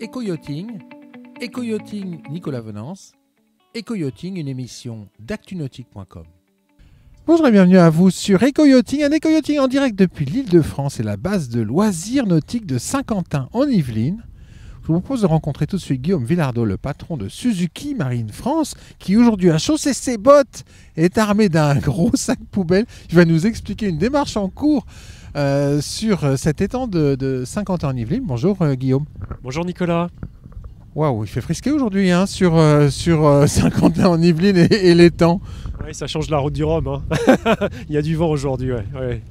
Éco-yachting, Éco-yachting Nicolas Venance, Éco-yachting, une émission d'actunautique.com. Bonjour et bienvenue à vous sur Éco-yachting, un éco-yachting en direct depuis l'Île-de-France et la base de loisirs nautiques de Saint-Quentin en Yvelines. Je vous propose de rencontrer tout de suite Guillaume Villardeau, le patron de Suzuki Marine France, qui aujourd'hui a chaussé ses bottes et est armé d'un gros sac poubelle. Il va nous expliquer une démarche en cours sur cet étang de Saint-Quentin en Yvelines. Bonjour Guillaume. Bonjour Nicolas. Waouh, il fait frisquer aujourd'hui sur Saint-Quentin en Yvelines et l'étang. Oui, ça change la route du Rhum. Hein. Il y a du vent aujourd'hui. Ouais.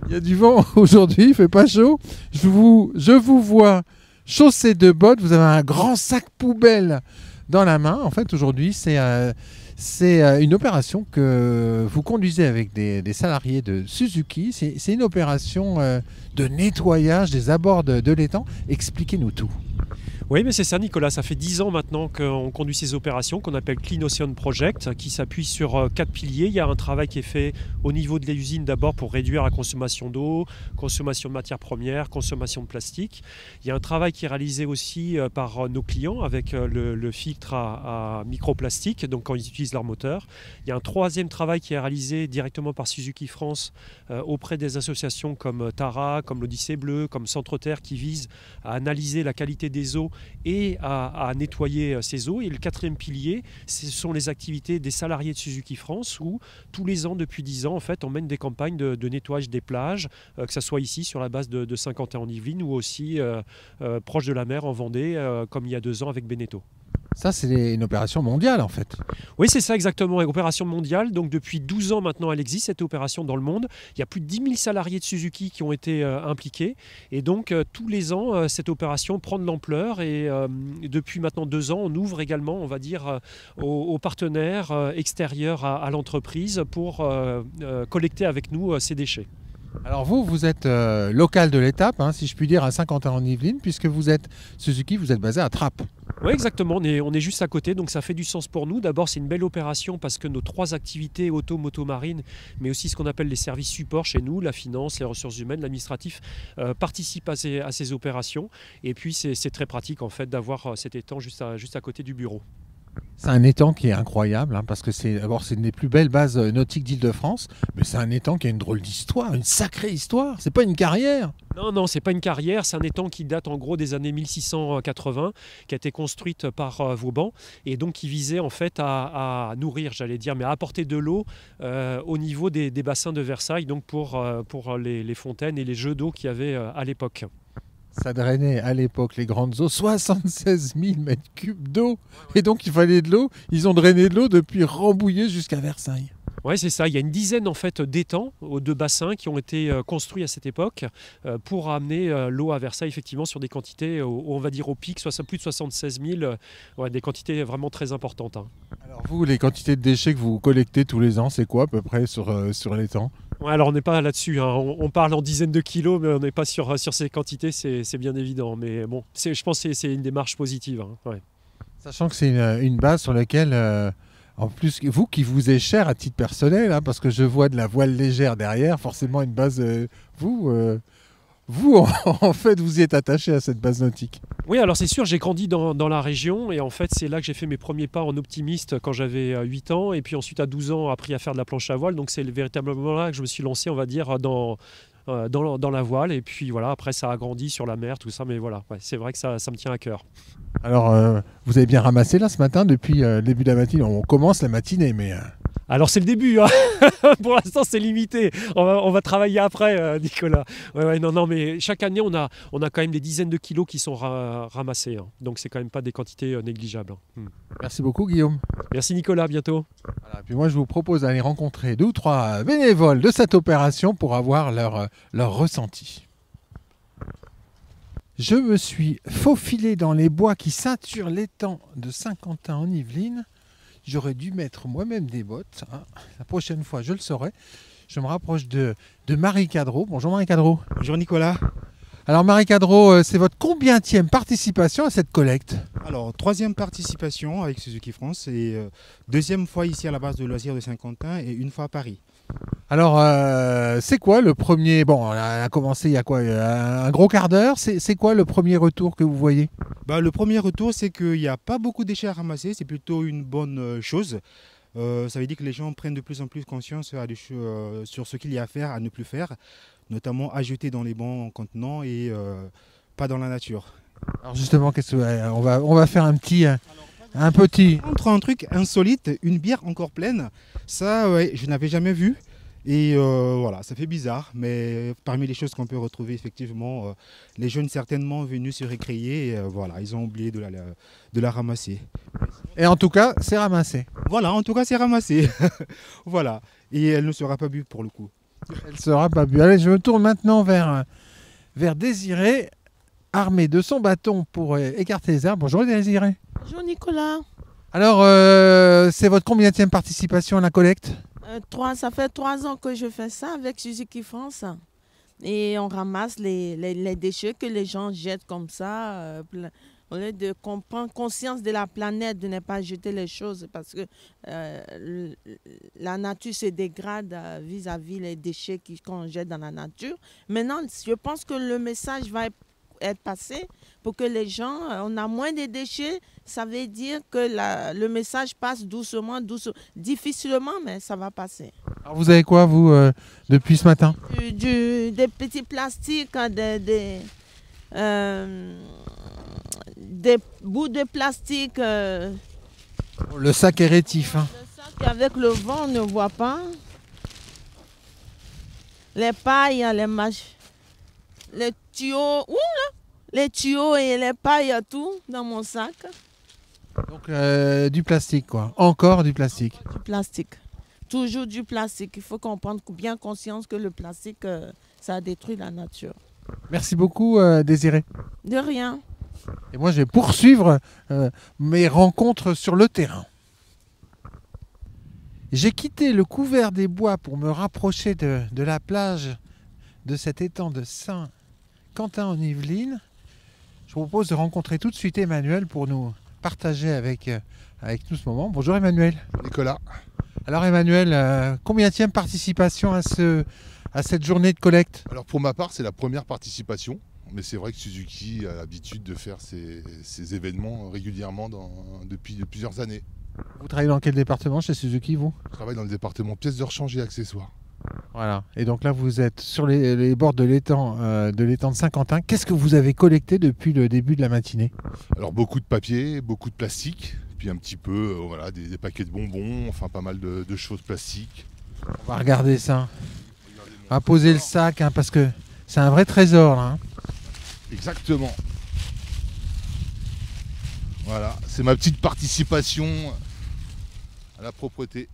Il y a du vent aujourd'hui, il fait pas chaud. Je vous vois chaussé de bottes, vous avez un grand sac poubelle dans la main. En fait, aujourd'hui, c'est une opération que vous conduisez avec des salariés de Suzuki. C'est une opération de nettoyage des abords de l'étang. Expliquez-nous tout. Oui, mais c'est ça Nicolas, ça fait 10 ans maintenant qu'on conduit ces opérations qu'on appelle Clean Ocean Project, qui s'appuie sur 4 piliers. Il y a un travail qui est fait au niveau de l'usine d'abord pour réduire la consommation d'eau, consommation de matières premières, consommation de plastique. Il y a un travail qui est réalisé aussi par nos clients avec le filtre à microplastique, donc quand ils utilisent leur moteur. Il y a un troisième travail qui est réalisé directement par Suzuki France auprès des associations comme Tara, comme l'Odyssée Bleue, comme Centre Terre, qui visent à analyser la qualité des eaux et à nettoyer ces eaux. Et le quatrième pilier, ce sont les activités des salariés de Suzuki France, où tous les ans, depuis 10 ans, en fait, on mène des campagnes de nettoyage des plages, que ce soit ici sur la base de Saint-Quentin en Yvelines ou aussi proche de la mer en Vendée, comme il y a 2 ans avec Beneteau. Ça, c'est une opération mondiale, en fait. Oui, c'est ça exactement, une opération mondiale. Donc depuis 12 ans maintenant, elle existe, cette opération dans le monde. Il y a plus de 10 000 salariés de Suzuki qui ont été impliqués. Et donc, tous les ans, cette opération prend de l'ampleur. Et depuis maintenant 2 ans, on ouvre également, on va dire, aux partenaires extérieurs à l'entreprise pour collecter avec nous ces déchets. Alors vous êtes local de l'étape, si je puis dire, à Saint-Quentin en Yvelines, puisque vous êtes Suzuki, vous êtes basé à Trappes. Oui, exactement, on est juste à côté, donc ça fait du sens pour nous. D'abord, c'est une belle opération parce que nos 3 activités, auto, moto, marine, mais aussi ce qu'on appelle les services supports chez nous, la finance, les ressources humaines, l'administratif, participent à ces opérations. Et puis, c'est très pratique en fait d'avoir cet étang juste à côté du bureau. C'est un étang qui est incroyable, parce que c'est une des plus belles bases nautiques d'Île-de-France, mais c'est un étang qui a une drôle d'histoire, une sacrée histoire. C'est pas une carrière. Non, c'est pas une carrière, c'est un étang qui date en gros des années 1680, qui a été construite par Vauban et donc qui visait en fait à nourrir, j'allais dire, mais à apporter de l'eau au niveau des bassins de Versailles, donc pour les fontaines et les jeux d'eau qu'il y avait à l'époque. Ça drainait à l'époque les grandes eaux, 76 000 mètres cubes d'eau. Et donc il fallait de l'eau. Ils ont drainé de l'eau depuis Rambouillet jusqu'à Versailles. Oui, c'est ça. Il y a une dizaine en fait d'étangs, de bassins qui ont été construits à cette époque pour amener l'eau à Versailles, effectivement, sur des quantités, on va dire au pic, plus de 76 000, des quantités vraiment très importantes. Alors vous, les quantités de déchets que vous collectez tous les ans, c'est quoi à peu près sur l'étang ? Ouais, alors on n'est pas là-dessus, on parle en dizaines de kilos, mais on n'est pas sur ces quantités, c'est bien évident. Mais bon, je pense que c'est une démarche positive. Ouais. Sachant que c'est une base sur laquelle, en plus, vous qui vous est cher à titre personnel, parce que je vois de la voile légère derrière, forcément une base, vous, en fait, vous y êtes attaché à cette base nautique. Oui, alors c'est sûr, j'ai grandi dans la région et en fait, c'est là que j'ai fait mes premiers pas en optimiste quand j'avais 8 ans et puis ensuite à 12 ans, appris à faire de la planche à voile. Donc c'est véritablement là que je me suis lancé, on va dire, dans la voile et puis voilà, après ça a grandi sur la mer, tout ça, mais voilà, c'est vrai que ça me tient à cœur. Alors, vous avez bien ramassé là ce matin depuis le début de la matinée. On commence la matinée, mais... Alors c'est le début, pour l'instant c'est limité, on va travailler après Nicolas. Non, mais chaque année on a quand même des dizaines de kilos qui sont ramassés, donc c'est quand même pas des quantités négligeables. Merci beaucoup Guillaume. Merci Nicolas, à bientôt. Voilà, puis moi je vous propose d'aller rencontrer 2 ou 3 bénévoles de cette opération pour avoir leur ressenti. Je me suis faufilé dans les bois qui ceinturent l'étang de Saint-Quentin en Yvelines. J'aurais dû mettre moi-même des bottes. La prochaine fois, je le saurai. Je me rapproche de Marie Cadreau. Bonjour Marie Cadreau. Bonjour Nicolas. Alors Marie Cadreau, c'est votre combienième participation à cette collecte ? Alors, 3e participation avec Suzuki France et 2e fois ici à la base de loisirs de Saint-Quentin et 1 fois à Paris. Alors, c'est quoi le premier... Bon, on a commencé il y a quoi? Un gros quart d'heure. C'est quoi le premier retour que vous voyez? Le premier retour, c'est qu'il n'y a pas beaucoup de déchets à ramasser. C'est plutôt une bonne chose. Ça veut dire que les gens prennent de plus en plus conscience sur ce qu'il y a à faire, à ne plus faire, notamment à jeter dans les bons contenants et pas dans la nature. Alors justement, on va faire un petit... Entre un truc insolite, une bière encore pleine, ça, ouais, je n'avais jamais vu. Et voilà, ça fait bizarre, mais parmi les choses qu'on peut retrouver, effectivement, les jeunes certainement venus se récréer, voilà, ils ont oublié de la ramasser. Et en tout cas, c'est ramassé. Voilà, en tout cas, c'est ramassé. Voilà, et elle ne sera pas bue pour le coup. Elle sera pas bu. Allez, je me tourne maintenant vers Désiré, armé de son bâton pour écarter les arbres. Bonjour Désiré. Bonjour Nicolas. Alors, c'est votre combienième participation à la collecte? Ça fait 3 ans que je fais ça avec Suzuki France. Et on ramasse les déchets que les gens jettent comme ça. Au lieu de prendre conscience de la planète, de ne pas jeter les choses parce que la nature se dégrade vis-à-vis les déchets qu'on jette dans la nature. Maintenant, je pense que le message va être passé pour que les gens, on a moins de déchets. Ça veut dire que le message passe doucement, difficilement, mais ça va passer. Alors vous avez quoi, vous, depuis ce matin? Des petits plastiques, des bouts de plastique. Le sac est rétif. Hein. Le sac avec le vent, on ne voit pas. Les pailles, les tuyaux, les tuyaux et les pailles, tout dans mon sac. Donc du plastique, quoi. Encore du plastique. Du plastique. Toujours du plastique. Il faut qu'on prenne bien conscience que le plastique, ça détruit la nature. Merci beaucoup, Désiré. De rien. Et moi, je vais poursuivre mes rencontres sur le terrain. J'ai quitté le couvert des bois pour me rapprocher de la plage de cet étang de Saint-Quentin-en-Yvelines. Je vous propose de rencontrer tout de suite Emmanuel pour nous partager avec nous ce moment. Bonjour Emmanuel. Nicolas. Alors Emmanuel, combienième participation à cette journée de collecte? Alors pour ma part, c'est la première participation. Mais c'est vrai que Suzuki a l'habitude de faire ces événements régulièrement depuis plusieurs années. Vous travaillez dans quel département chez Suzuki, vous? Je travaille dans le département pièces de rechange et accessoires. Voilà. Et donc là, vous êtes sur les bords de l'étang de Saint-Quentin. Qu'est-ce que vous avez collecté depuis le début de la matinée? Alors beaucoup de papier, beaucoup de plastique, puis un petit peu voilà, des paquets de bonbons, enfin pas mal de choses plastiques. On va regarder ça. On va poser le sac hein, parce que c'est un vrai trésor là. Hein. Exactement. Voilà, c'est ma petite participation à la propreté.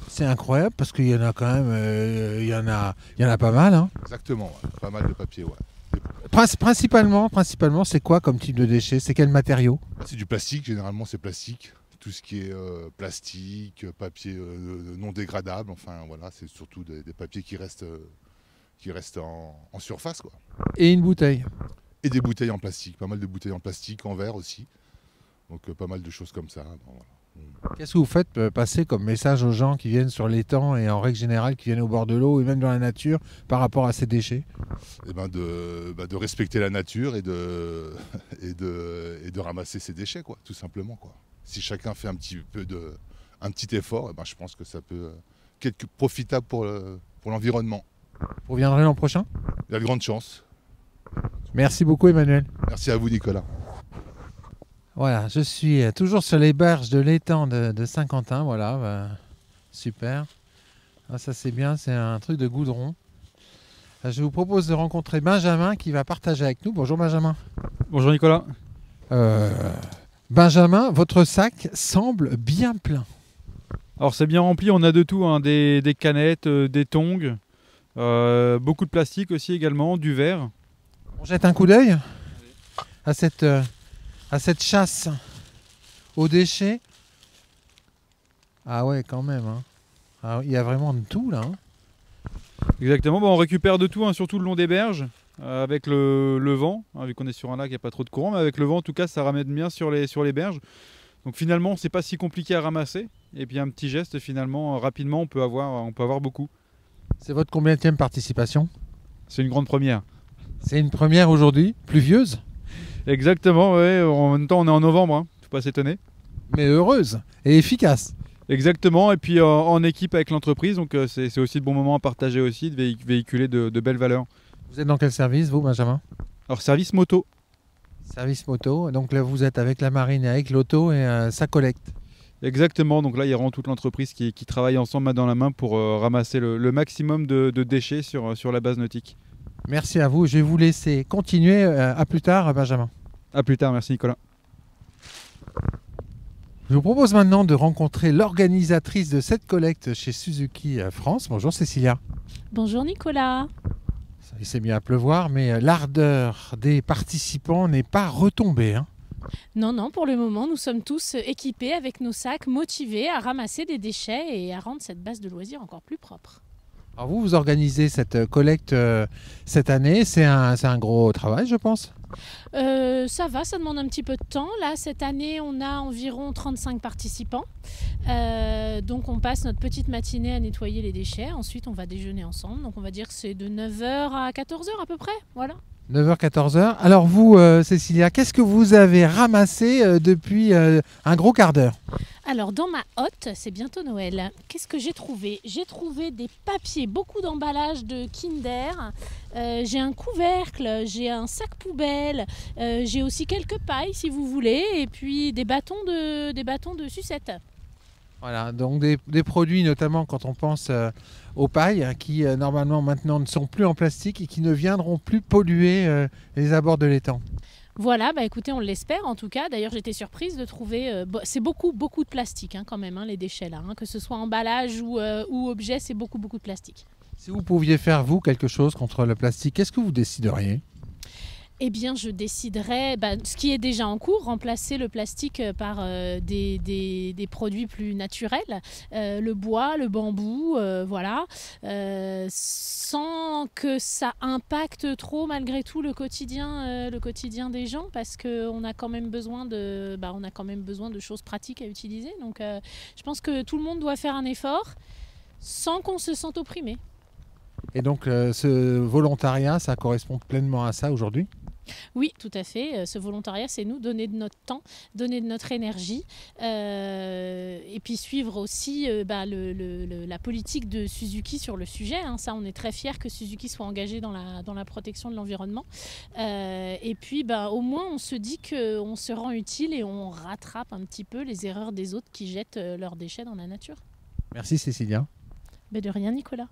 C'est incroyable parce qu'il y en a quand même, il y en a pas mal. Hein. Exactement, ouais. Pas mal de papier, ouais. Principalement, c'est quoi comme type de déchet? C'est quel matériau? C'est du plastique, généralement c'est plastique. Tout ce qui est plastique, papier non dégradable, enfin voilà, c'est surtout des papiers qui restent en surface, quoi. Et une bouteille. Et des bouteilles en plastique, pas mal de bouteilles en plastique, en verre aussi. Donc pas mal de choses comme ça. Bon, voilà. Qu'est-ce que vous faites passer comme message aux gens qui viennent sur l'étang et en règle générale qui viennent au bord de l'eau et même dans la nature par rapport à ces déchets? Et de respecter la nature et de ramasser ses déchets, quoi, tout simplement, quoi. Si chacun fait un petit effort, je pense que ça peut être profitable pour l'environnement. Vous reviendrez l'an prochain? Il y a de grandes chances. Merci beaucoup Emmanuel. Merci à vous Nicolas. Voilà, je suis toujours sur les berges de l'étang de Saint-Quentin. Voilà, super. Ah, ça c'est bien, c'est un truc de goudron. Je vous propose de rencontrer Benjamin qui va partager avec nous. Bonjour Benjamin. Bonjour Nicolas. Benjamin, votre sac semble bien plein. Alors c'est bien rempli, on a de tout, hein, des canettes, des tongs, beaucoup de plastique aussi également, du verre. On jette un coup d'œil à cette chasse aux déchets. Ah ouais, quand même. Hein. Ah, il y a vraiment de tout là. Hein. Exactement, on récupère de tout, hein, surtout le long des berges, avec le vent, hein, vu qu'on est sur un lac, il n'y a pas trop de courant, mais avec le vent en tout cas ça ramène bien sur les berges. Donc finalement, c'est pas si compliqué à ramasser. Et puis un petit geste, finalement, rapidement, on peut avoir beaucoup. C'est votre combienième participation? C'est une grande première. C'est une première aujourd'hui, pluvieuse, Exactement, ouais. En même temps, on est en novembre, hein. Faut pas s'étonner. mais heureuse et efficace. Exactement, et puis en équipe avec l'entreprise, donc c'est aussi de bons moments à partager aussi, de véhiculer de belles valeurs. Vous êtes dans quel service, vous, Benjamin? Alors service moto, Service moto. Donc là, vous êtes avec la marine et avec l'auto et ça collecte. exactement, donc là il y a vraiment toute l'entreprise qui travaille ensemble main dans la main pour ramasser le maximum de déchets sur la base nautique. Merci à vous. Je vais vous laisser continuer. À plus tard, Benjamin. A plus tard, merci Nicolas. Je vous propose maintenant de rencontrer l'organisatrice de cette collecte chez Suzuki France. Bonjour Cécilia. Bonjour Nicolas. Il s'est mis à pleuvoir, mais l'ardeur des participants n'est pas retombée, hein. Non, pour le moment, nous sommes tous équipés avec nos sacs, motivés à ramasser des déchets et à rendre cette base de loisirs encore plus propre. Alors vous organisez cette collecte cette année. C'est un gros travail, je pense. Ça va, ça demande un petit peu de temps. Là, cette année, on a environ 35 participants. Donc, on passe notre petite matinée à nettoyer les déchets. Ensuite, on va déjeuner ensemble. Donc, on va dire que c'est de 9h à 14h à peu près. Voilà. 9h, 14h. Alors vous, Cécilia, qu'est-ce que vous avez ramassé depuis un gros quart d'heure? Alors, dans ma hotte, c'est bientôt Noël. Qu'est-ce que j'ai trouvé? J'ai trouvé des papiers, beaucoup d'emballages de Kinder. J'ai un couvercle, j'ai un sac poubelle. J'ai aussi quelques pailles, si vous voulez. Et puis, des bâtons de sucette. Voilà, donc des produits, notamment quand on pense aux pailles, qui normalement maintenant ne sont plus en plastique et qui ne viendront plus polluer les abords de l'étang. Voilà, bah écoutez, on l'espère en tout cas. D'ailleurs, j'étais surprise de trouver... c'est beaucoup de plastique quand même, les déchets là. Que ce soit emballage ou objet, c'est beaucoup de plastique. Si vous pouviez faire, vous, quelque chose contre le plastique, qu'est-ce que vous décideriez? Eh bien, je déciderais, ce qui est déjà en cours, remplacer le plastique par des produits plus naturels, le bois, le bambou, voilà, sans que ça impacte trop malgré tout le quotidien des gens, parce qu'on a quand même besoin de choses pratiques à utiliser. Donc, je pense que tout le monde doit faire un effort sans qu'on se sente opprimé. Et donc, ce volontariat, ça correspond pleinement à ça aujourd'hui? Oui, tout à fait. Ce volontariat, c'est nous donner de notre temps, donner de notre énergie et puis suivre aussi la politique de Suzuki sur le sujet. Ça, on est très fiers que Suzuki soit engagé dans la protection de l'environnement. Et puis, au moins, on se dit qu'on se rend utile et on rattrape un petit peu les erreurs des autres qui jettent leurs déchets dans la nature. Merci Cécilia. De rien, Nicolas.